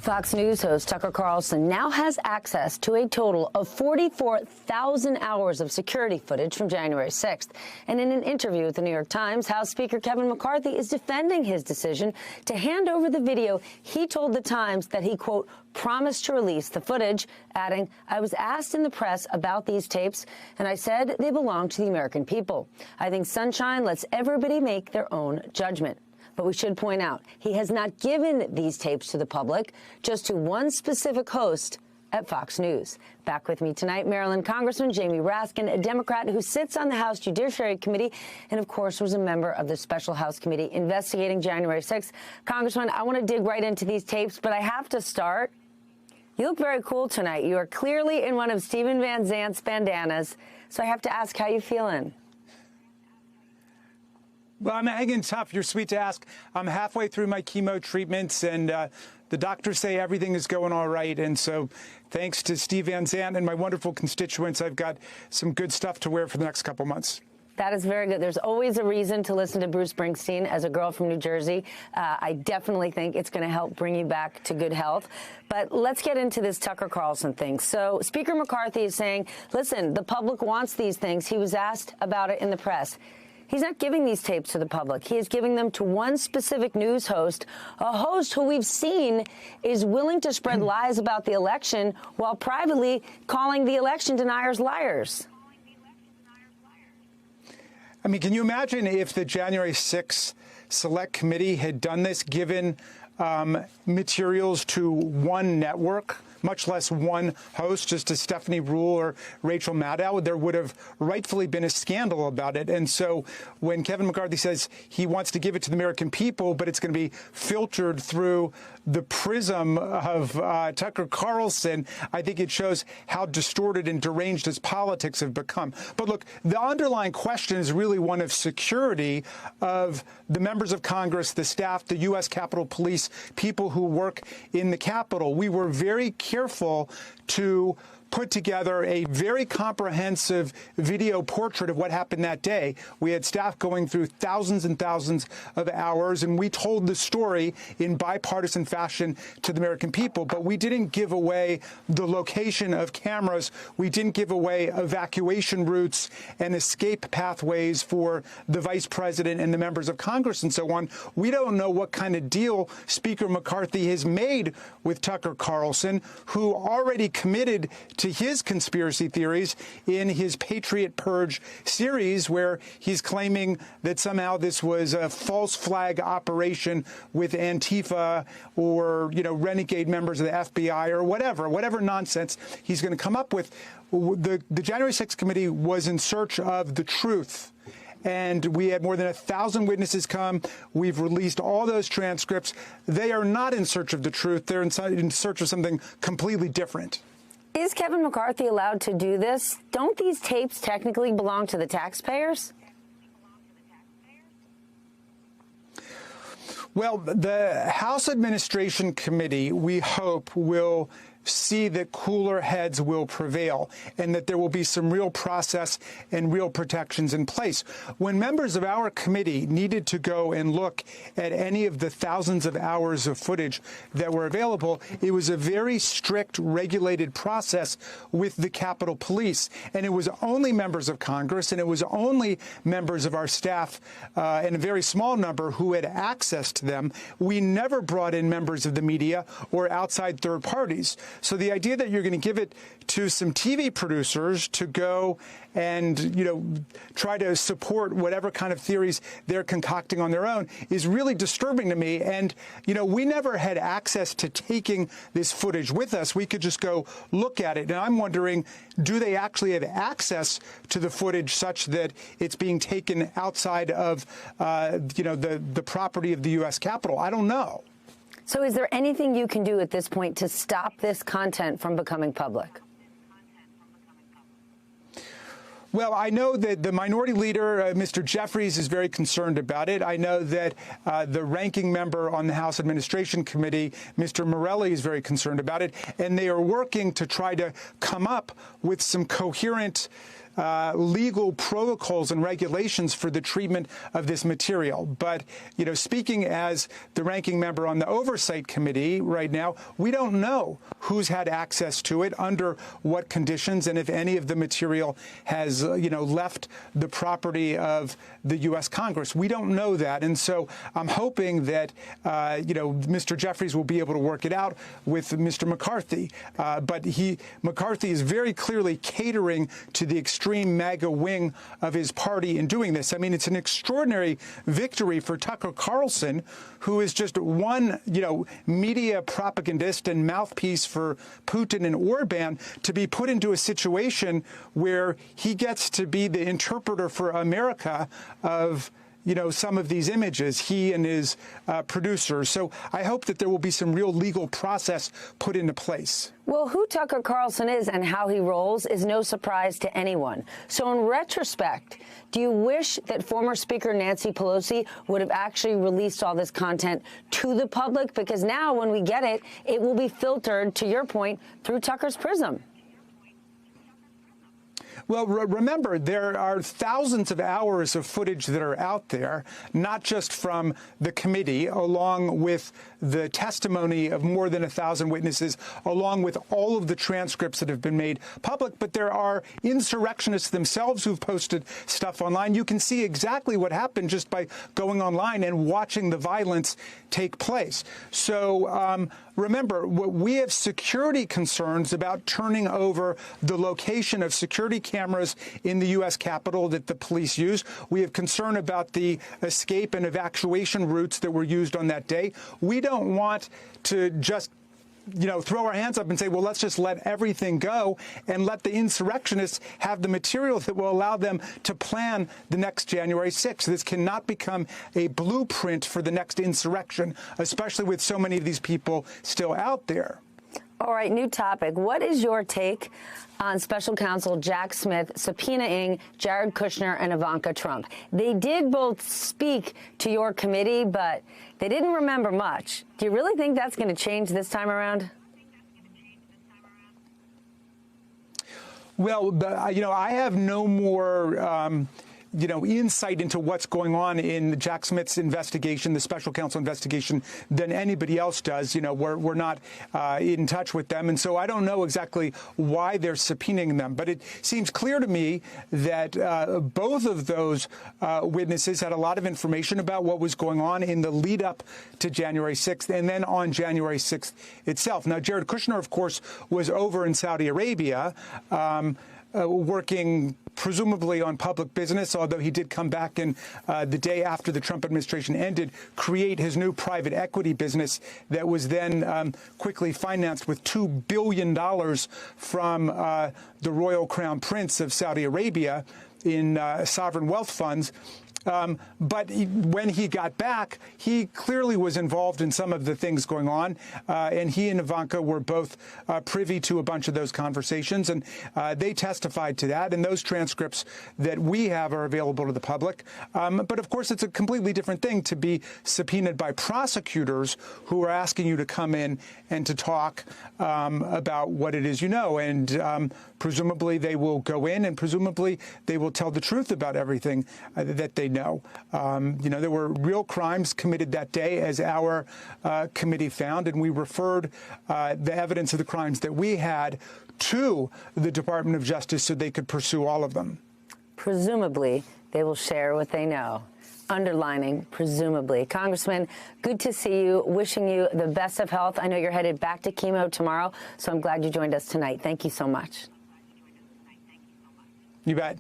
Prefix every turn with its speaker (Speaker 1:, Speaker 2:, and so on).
Speaker 1: Fox News host Tucker Carlson now has access to a total of 44,000 hours of security footage from January 6th. And in an interview with the New York Times, House Speaker Kevin McCarthy is defending his decision to hand over the video. He told the Times that he, quote, promised to release the footage, adding, I was asked in the press about these tapes, and I said they belong to the American people. I think Sunshine lets everybody make their own judgment. But we should point out, he has not given these tapes to the public, just to one specific host at Fox News. Back with me tonight, Maryland Congressman Jamie Raskin, a Democrat who sits on the House Judiciary Committee and, of course, was a member of the Special House Committee investigating January 6th. Congressman, I want to dig right into these tapes, but I have to start. You look very cool tonight. You are clearly in one of Stephen Van Zant's bandanas, so I have to ask, how you feeling?
Speaker 2: Well, I'm hanging tough. You're sweet to ask. I'm halfway through my chemo treatments, and the doctors say everything is going all right. And so thanks to Steve Van Zant and my wonderful constituents, I've got some good stuff to wear for the next couple months.
Speaker 1: That is very good. There's always a reason to listen to Bruce Springsteen. As a girl from New Jersey, I definitely think it's going to help bring you back to good health. But let's get into this Tucker Carlson thing. So Speaker McCarthy is saying, listen, the public wants these things. He was asked about it in the press. He's not giving these tapes to the public. He is giving them to one specific news host, a host who we've seen is willing to spread lies about the election while privately calling the election deniers liars.
Speaker 2: I mean, can you imagine if the January 6th Select Committee had done this, given materials to one network, much less one host, just as Stephanie Ruhle or Rachel Maddow, there would have rightfully been a scandal about it. And so when Kevin McCarthy says he wants to give it to the American people, but it's going to be filtered through the prism of Tucker Carlson, I think it shows how distorted and deranged his politics have become. But look, the underlying question is really one of security of the members of Congress, the staff, the U.S. Capitol Police, people who work in the Capitol. We were very careful to put together a very comprehensive video portrait of what happened that day. We had staff going through thousands and thousands of hours, and we told the story in bipartisan fashion to the American people. But we didn't give away the location of cameras. We didn't give away evacuation routes and escape pathways for the vice president and the members of Congress and so on. We don't know what kind of deal Speaker McCarthy has made with Tucker Carlson, who already committed to his conspiracy theories in his Patriot Purge series, where he's claiming that somehow this was a false flag operation with Antifa or, you know, renegade members of the FBI or whatever nonsense he's going to come up with. The January 6th committee was in search of the truth. And we had more than 1,000 witnesses come. We've released all those transcripts. They are not in search of the truth. They're in search of something completely different.
Speaker 1: Is Kevin McCarthy allowed to do this? Don't these tapes technically belong to the taxpayers?
Speaker 2: Well, the House Administration Committee, we hope, will see that cooler heads will prevail and that there will be some real process and real protections in place. When members of our committee needed to go and look at any of the thousands of hours of footage that were available, it was a very strict, regulated process with the Capitol Police. And it was only members of Congress and it was only members of our staff and a very small number who had access to them. We never brought in members of the media or outside third parties. So the idea that you're going to give it to some TV producers to go and, you know, try to support whatever kind of theories they're concocting on their own is really disturbing to me. And, you know, we never had access to taking this footage with us. We could just go look at it. And I'm wondering, do they actually have access to the footage such that it's being taken outside of, you know, the property of the U.S. Capitol? I don't know.
Speaker 1: So is there anything you can do at this point to stop this content from becoming public?
Speaker 2: Well, I know that the minority leader, Mr. Jeffries, is very concerned about it. I know that the ranking member on the House Administration Committee, Mr. Morelli, is very concerned about it. And they are working to try to come up with some coherent legal protocols and regulations for the treatment of this material. But, speaking as the ranking member on the Oversight Committee right now, we don't know who's had access to it, under what conditions, and if any of the material has, left the property of the U.S. Congress. We don't know that. And so I'm hoping that, Mr. Jeffries will be able to work it out with Mr. McCarthy. But McCarthy is very clearly catering to the extreme MAGA wing of his party in doing this. I mean, it's an extraordinary victory for Tucker Carlson, who is just one, media propagandist and mouthpiece for Putin and Orban, to be put into a situation where he gets to be the interpreter for America of some of these images, he and his producers. So I hope that there will be some real legal process put into place.
Speaker 1: Well, who Tucker Carlson is and how he rolls is no surprise to anyone. So in retrospect, do you wish that former Speaker Nancy Pelosi would have actually released all this content to the public? Because now when we get it, it will be filtered, to your point, through Tucker's prism.
Speaker 2: Well, remember, there are thousands of hours of footage that are out there, not just from the committee, along with the testimony of more than 1,000 witnesses, along with all of the transcripts that have been made public. But there are insurrectionists themselves who've posted stuff online. You can see exactly what happened just by going online and watching the violence take place. So remember, we have security concerns about turning over the location of security cameras in the U.S. Capitol that the police use. We have concern about the escape and evacuation routes that were used on that day. We don't want to just throw our hands up and say, well, let's just let everything go and let the insurrectionists have the material that will allow them to plan the next January 6th. This cannot become a blueprint for the next insurrection, especially with so many of these people still out there.
Speaker 1: All right, new topic. What is your take on Special Counsel Jack Smith subpoenaing Jared Kushner and Ivanka Trump? They did both speak to your committee, but they didn't remember much. Do you really think that's going to change this time around?
Speaker 2: Well, I have no more insight into what's going on in Jack Smith's investigation, the special counsel investigation, than anybody else does. We're not in touch with them. And so I don't know exactly why they're subpoenaing them. But it seems clear to me that both of those witnesses had a lot of information about what was going on in the lead up to January 6th and then on January 6th itself. Now, Jared Kushner, of course, was over in Saudi Arabia, working presumably on public business, although he did come back and the day after the Trump administration ended, create his new private equity business that was then quickly financed with $2 billion from the Royal Crown Prince of Saudi Arabia in sovereign wealth funds. But when he got back, he clearly was involved in some of the things going on, and he and Ivanka were both privy to a bunch of those conversations, and they testified to that, and those transcripts that we have are available to the public. But, of course, it's a completely different thing to be subpoenaed by prosecutors who are asking you to come in and to talk about what it is you know, and presumably they will go in, and presumably they will tell the truth about everything that they know. There were real crimes committed that day, as our committee found, and we referred the evidence of the crimes that we had to the Department of Justice so they could pursue all of them.
Speaker 1: Presumably, they will share what they know. Underlining, presumably. Congressman, good to see you. Wishing you the best of health. I know you're headed back to chemo tomorrow, so I'm glad you joined us tonight. Thank you so much.
Speaker 2: You bet.